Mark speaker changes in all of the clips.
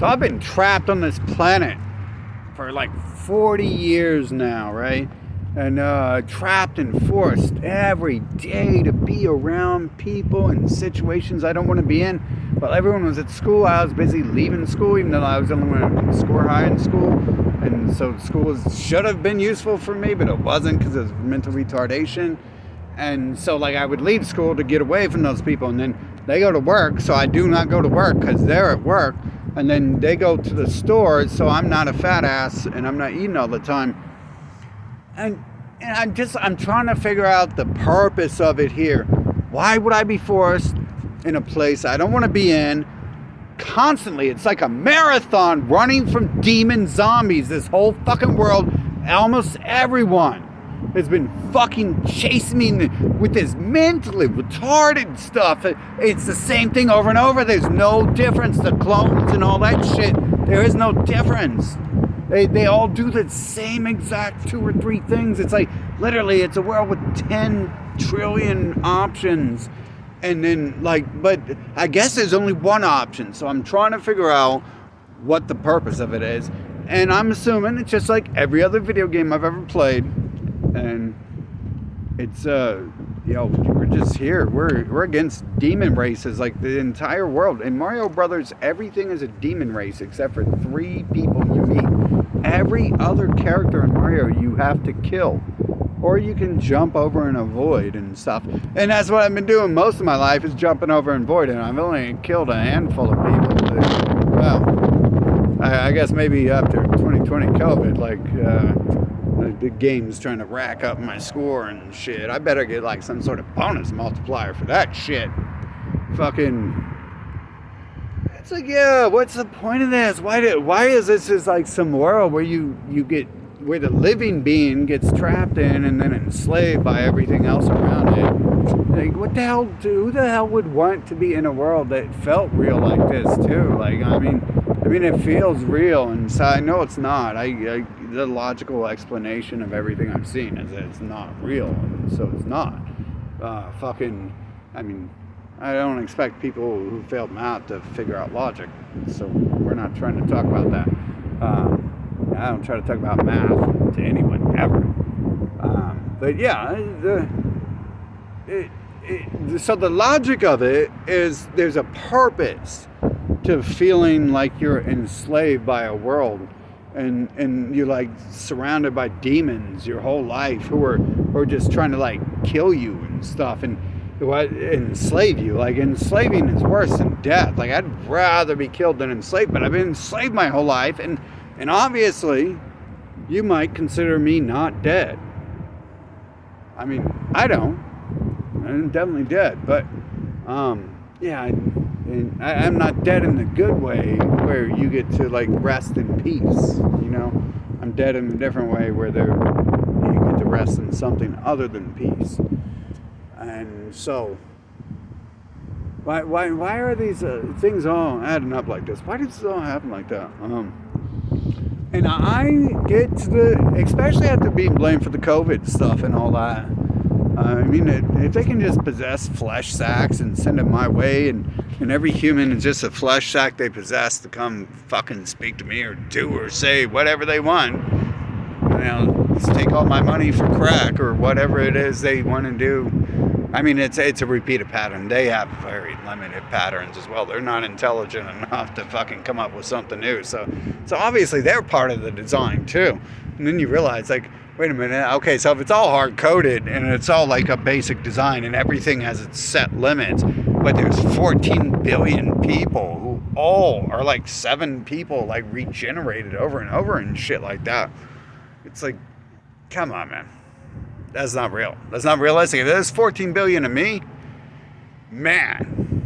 Speaker 1: So I've been trapped on this planet for like 40 years now, right? And trapped and forced every day to be around people and situations I don't want to be in. While everyone was at school, I was busy leaving school, even though I was the only one who could score high in school. And so school should have been useful for me, but it wasn't because it was mental retardation. And so like I would leave school to get away from those people, and then they go to work, so I do not go to work because they're at work. And then they go to the store, so I'm not a fat ass and I'm not eating all the time. And I'm trying to figure out the purpose of it here. Why would I be forced in a place I don't want to be in constantly? It's like a marathon running from demon zombies. This whole fucking world, almost everyone has been fucking chasing me with this mentally retarded stuff. It's the same thing over and over. There's no difference. The clones and all that shit, there is no difference. They all do the same exact 2 or 3 things. It's like, literally, it's a world with 10 trillion options. And then, but I guess there's only one option. So I'm trying to figure out what the purpose of it is. And I'm assuming it's just like every other video game I've ever played. And it's, we're just here. We're against demon races, like the entire world. In Mario Brothers, everything is a demon race except for 3 people you meet. Every other character in Mario you have to kill, or you can jump over and avoid and stuff. And that's what I've been doing most of my life, is jumping over and avoiding. I've only killed a handful of people. I guess maybe after 2020 COVID, the game's trying to rack up my score and shit. I better get like some sort of bonus multiplier for that shit. Fucking. It's like, yeah, what's the point of this? Why is this just like some world where you get, where the living being gets trapped in and then enslaved by everything else around it? Like, what the hell? Who the hell would want to be in a world that felt real like this too? Like, I mean, it feels real, and so I know it's not. The logical explanation of everything I've seen is that it's not real, and so it's not. I don't expect people who failed math to figure out logic, so we're not trying to talk about that. I don't try to talk about math to anyone, ever. But yeah, so the logic of it is there's a purpose to feeling like you're enslaved by a world, and you're like surrounded by demons your whole life who are just trying to like kill you and stuff, and enslave you. Like, enslaving is worse than death. Like, I'd rather be killed than enslaved, but I've been enslaved my whole life, and obviously you might consider me not dead. I mean, I don't. I'm definitely dead, but yeah, I'm not dead in the good way where you get to like rest in peace, you know. I'm dead in a different way where you get to rest in something other than peace. And so, why are these things all adding up like this? Why does this all happen like that? And I get to especially after being blamed for the COVID stuff and all that. I mean, if they can just possess flesh sacks and send it my way, and every human is just a flesh sack they possess to come fucking speak to me or do or say whatever they want, just take all my money for crack or whatever it is they want to do. I mean, it's a repeated pattern. They have very limited patterns as well. They're not intelligent enough to fucking come up with something new. So obviously they're part of the design too. And then you realize, like, wait a minute, okay, so if it's all hard-coded and it's all like a basic design and everything has its set limits, but there's 14 billion people who all are like 7 people like regenerated over and over and shit like that. It's like, come on, man. That's not real. That's not realistic. If there's 14 billion of me, man,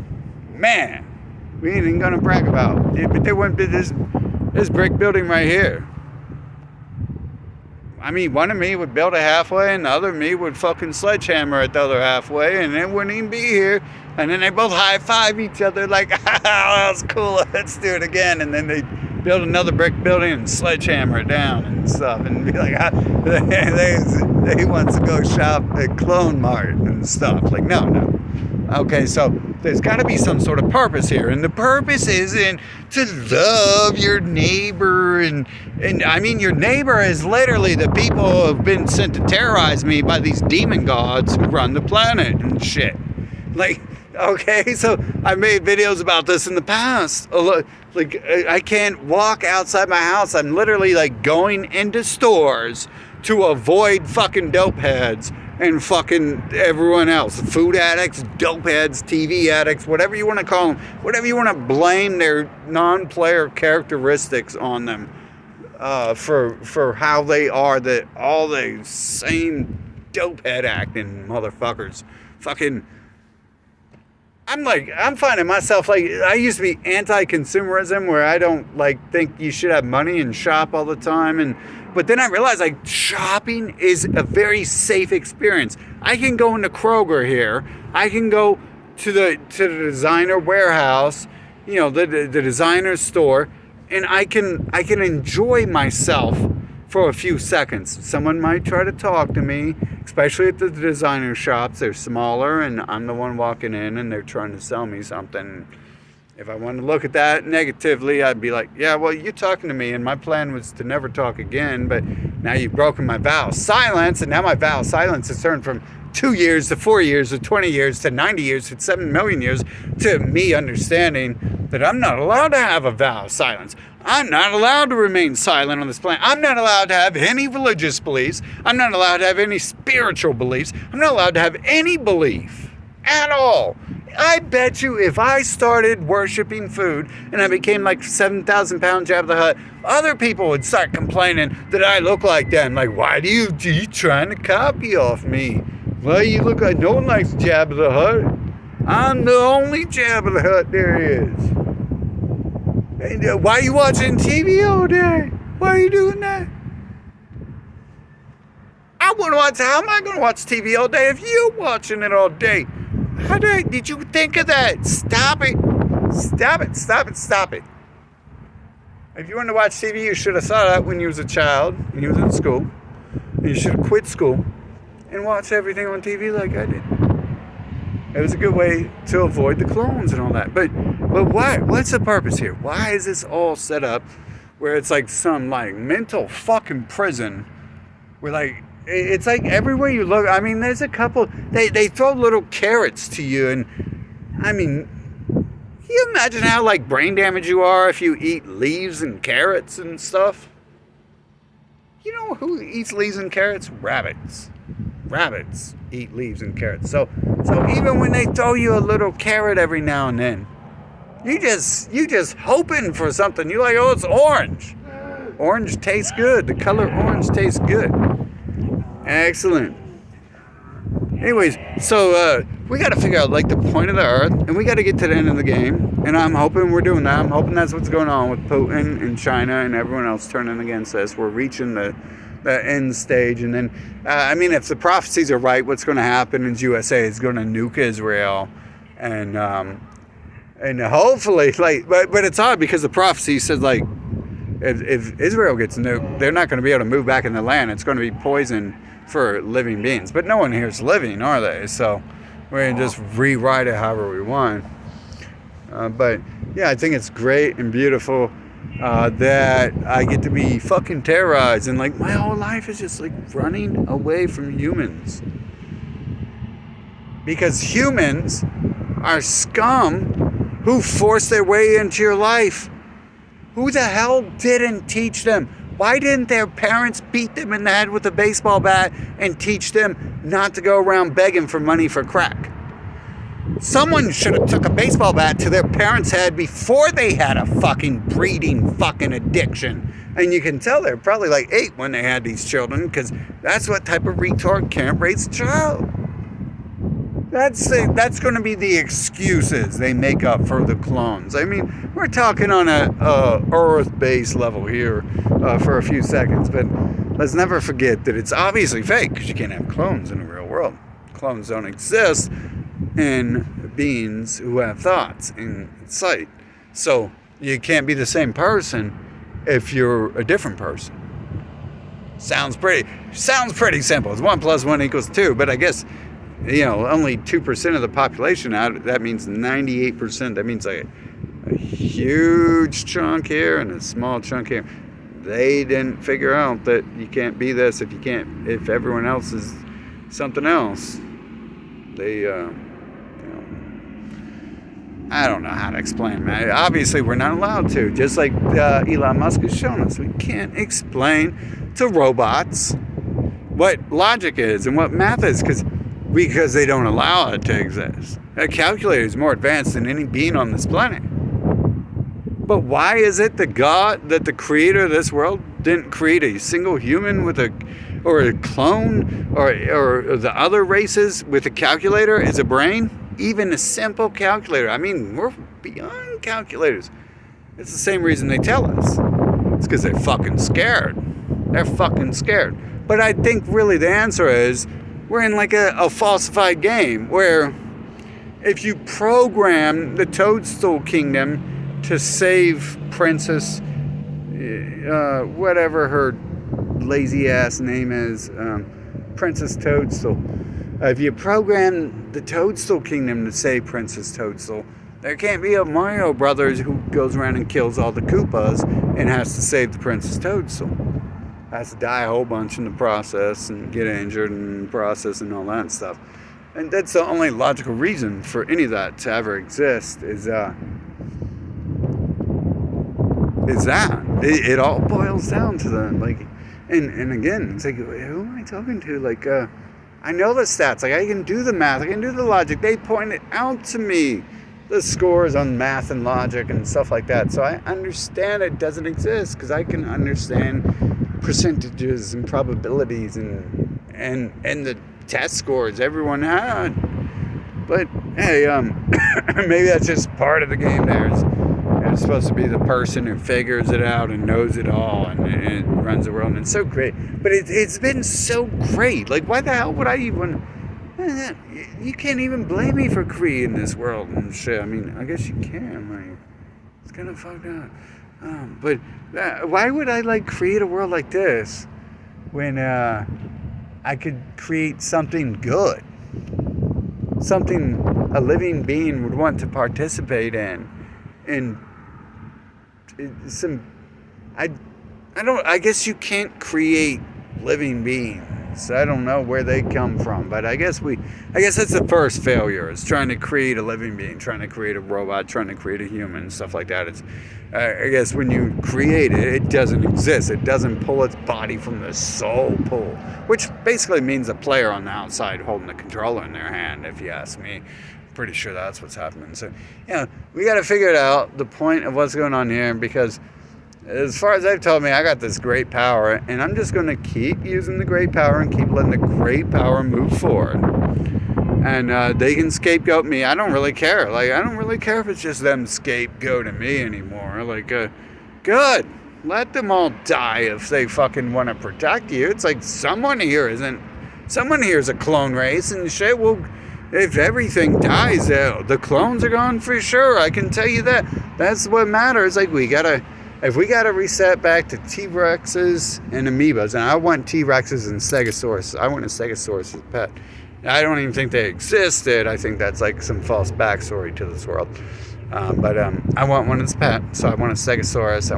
Speaker 1: we ain't even gonna brag about it. But there wouldn't be this brick building right here. I mean, one of me would build it halfway, and the other me would fucking sledgehammer at the other halfway, and it wouldn't even be here. And then they both high-five each other like, that was cool, let's do it again. And then they build another brick building and sledgehammer it down and stuff, and be like, they wants to go shop at Clone Mart and stuff. Like, no. Okay, so there's got to be some sort of purpose here, and the purpose isn't to love your neighbor, and I mean your neighbor is literally the people who have been sent to terrorize me by these demon gods who run the planet and shit. Like, okay, so I made videos about this in the past. Like, I can't walk outside my house. I'm literally like going into stores to avoid fucking dope heads and fucking everyone else. Food addicts, dope heads, TV addicts, whatever you want to call them, whatever you want to blame their non-player characteristics on them for how they are, that all the same dope head acting motherfuckers. Fucking, I'm finding myself, like, I used to be anti-consumerism, where I don't, like, think you should have money and shop all the time, but then I realized, like, shopping is a very safe experience. I can go into Kroger here, I can go to the designer warehouse, you know, the designer store, and I can enjoy myself for a few seconds. Someone might try to talk to me, especially at the designer shops. They're smaller, and I'm the one walking in, and they're trying to sell me something. If I wanted to look at that negatively, I'd be like, yeah, well, you're talking to me, and my plan was to never talk again, but now you've broken my vow of silence, and now my vow of silence has turned from 2 years to 4 years to 20 years to 90 years to 7 million years, to me understanding that I'm not allowed to have a vow of silence. I'm not allowed to remain silent on this planet. I'm not allowed to have any religious beliefs. I'm not allowed to have any spiritual beliefs. I'm not allowed to have any belief at all. I bet you if I started worshiping food and I became like 7,000 pound Jabba the Hutt, other people would start complaining that I look like that. And like, why do you trying to copy off me? Well, you look like, no one likes Jabba the Hutt. I'm the only Jabba the Hutt there is. And, why are you watching TV all day? Why are you doing that? How am I going to watch TV all day if you're watching it all day? Did you think of that? Stop it. Stop it. Stop it. Stop it. If you wanted to watch TV, you should have saw that when you was a child and you was in school. And you should have quit school and watched everything on TV like I did. It was a good way to avoid the clones and all that. But why? What's the purpose here? Why is this all set up where it's like some like mental fucking prison where like it's like everywhere you look, I mean, there's a couple, they throw little carrots to you, and I mean, can you imagine how like brain damage you are if you eat leaves and carrots and stuff? You know who eats leaves and carrots? Rabbits. Rabbits eat leaves and carrots. So even when they throw you a little carrot every now and then, you just hoping for something. You're like, oh, it's orange. Orange tastes good. The color orange tastes good. Excellent. Anyways, so we got to figure out like the point of the earth, and we got to get to the end of the game. And I'm hoping we're doing that. I'm hoping that's what's going on with Putin and China and everyone else turning against us. We're reaching the end stage, and then I mean, if the prophecies are right, what's going to happen is USA is going to nuke Israel, and hopefully, like, but it's odd because the prophecy says like if Israel gets nuked, they're not going to be able to move back in the land. It's going to be poison for living beings, but no one here is living, are they? So we're gonna just rewrite it however we want. But yeah, I think it's great and beautiful that I get to be fucking terrorized, and like my whole life is just like running away from humans, because humans are scum who force their way into your life. Who the hell didn't teach them? Why didn't their parents beat them in the head with a baseball bat and teach them not to go around begging for money for crack? Someone should have took a baseball bat to their parents' head before they had a fucking breeding fucking addiction. And you can tell they're probably like 8 when they had these children, because that's what type of retard can't raise a child. That's going to be the excuses they make up for the clones. I mean, we're talking on a Earth-based level here for a few seconds, but let's never forget that it's obviously fake, because you can't have clones in the real world. Clones don't exist in beings who have thoughts in sight. So you can't be the same person if you're a different person. Sounds pretty simple. It's 1 + 1 = 2, but I guess only 2% of the population out. That means 98%. That means like a huge chunk here and a small chunk here. They didn't figure out that you can't be this if everyone else is something else. They, I don't know how to explain it. Obviously, we're not allowed to. Just like Elon Musk has shown us, we can't explain to robots what logic is and what math is because they don't allow it to exist. A calculator is more advanced than any being on this planet. But why is it that the creator of this world, didn't create a single human or a clone or the other races with a calculator as a brain? Even a simple calculator. I mean, we're beyond calculators. It's the same reason they tell us. It's because they're fucking scared. They're fucking scared. But I think really the answer is we're in like a falsified game where if you program the Toadstool Kingdom to save Princess, whatever her lazy ass name is, Princess Toadstool. If you program the Toadstool Kingdom to save Princess Toadstool, there can't be a Mario Brothers who goes around and kills all the Koopas and has to save the Princess Toadstool. Has to die a whole bunch in the process and get injured in the process and all that stuff. And that's the only logical reason for any of that to ever exist is that. It all boils down to the, like, and again, it's like, who am I talking to? Like, I know the stats, like, I can do the math, I can do the logic. They pointed out to me the scores on math and logic and stuff like that. So I understand it doesn't exist because I can understand percentages and probabilities and the test scores everyone had. But hey, maybe that's just part of the game there. It's supposed to be the person who figures it out and knows it all and runs the world, and it's so great. But it's been so great. Like, why the hell would I even... You can't even blame me for creating this world and shit. I mean, I guess you can. Like, it's kind of fucked up. But why would I, like, create a world like this when I could create something good? Something a living being would want to participate in. And I guess you can't create living beings. I don't know where they come from, but I guess that's the first failure, is trying to create a living being, trying to create a robot, trying to create a human, stuff like that. It's I guess when you create it, it doesn't exist. It doesn't pull its body from the soul pool, which basically means a player on the outside holding the controller in their hand, if you ask me. Pretty sure that's what's happening. So, we got to figure it out, the point of what's going on here, because as far as they've told me, I got this great power, and I'm just going to keep using the great power and keep letting the great power move forward. And they can scapegoat me. I don't really care. Like, I don't really care if it's just them scapegoating me anymore. Like, good. Let them all die if they fucking want to protect you. It's like someone here is a clone race and shit. Well, if everything dies, the clones are gone for sure. I can tell you that. That's what matters. Like, if we gotta reset back to T-Rexes and amoebas, and I want T-Rexes and Stegosaurus. I want a Stegosaurus as a pet. I don't even think they existed. I think that's like some false backstory to this world. But I want one as a pet. So I want a Stegosaurus.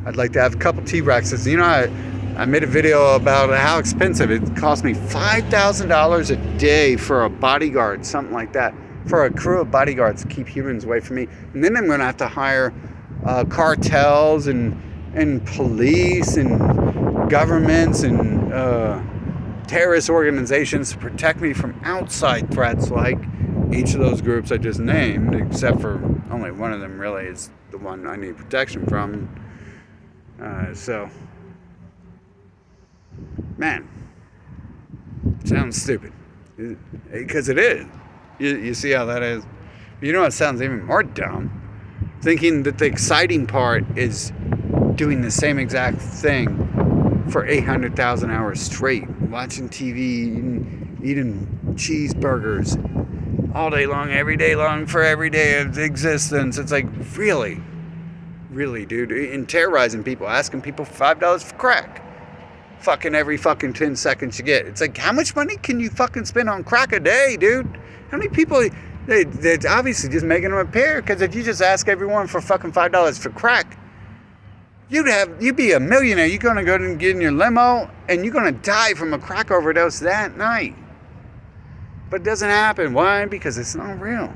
Speaker 1: I'd like to have a couple T-Rexes. You know, I made a video about how expensive it cost me. $5,000 a day for a bodyguard, something like that, for a crew of bodyguards to keep humans away from me. And then I'm going to have to hire cartels and police and governments and terrorist organizations to protect me from outside threats like each of those groups I just named, except for only one of them really is the one I need protection from. So... Man, sounds stupid, because it is. You see how that is? You know, it sounds even more dumb. Thinking that the exciting part is doing the same exact thing for 800,000 hours straight, watching TV, eating cheeseburgers all day long, every day long, for every day of existence. It's like, really, dude, and terrorizing people, asking people for $5 for crack. fucking every fucking 10 seconds you get. It's like, how much money can you fucking spend on crack a day, dude? How many people, they're obviously just making them appear, because if you just ask everyone for fucking $5 for crack, you'd be a millionaire. You're gonna go and get in your limo, and you're gonna die from a crack overdose that night. But it doesn't happen. Why? Because it's not real.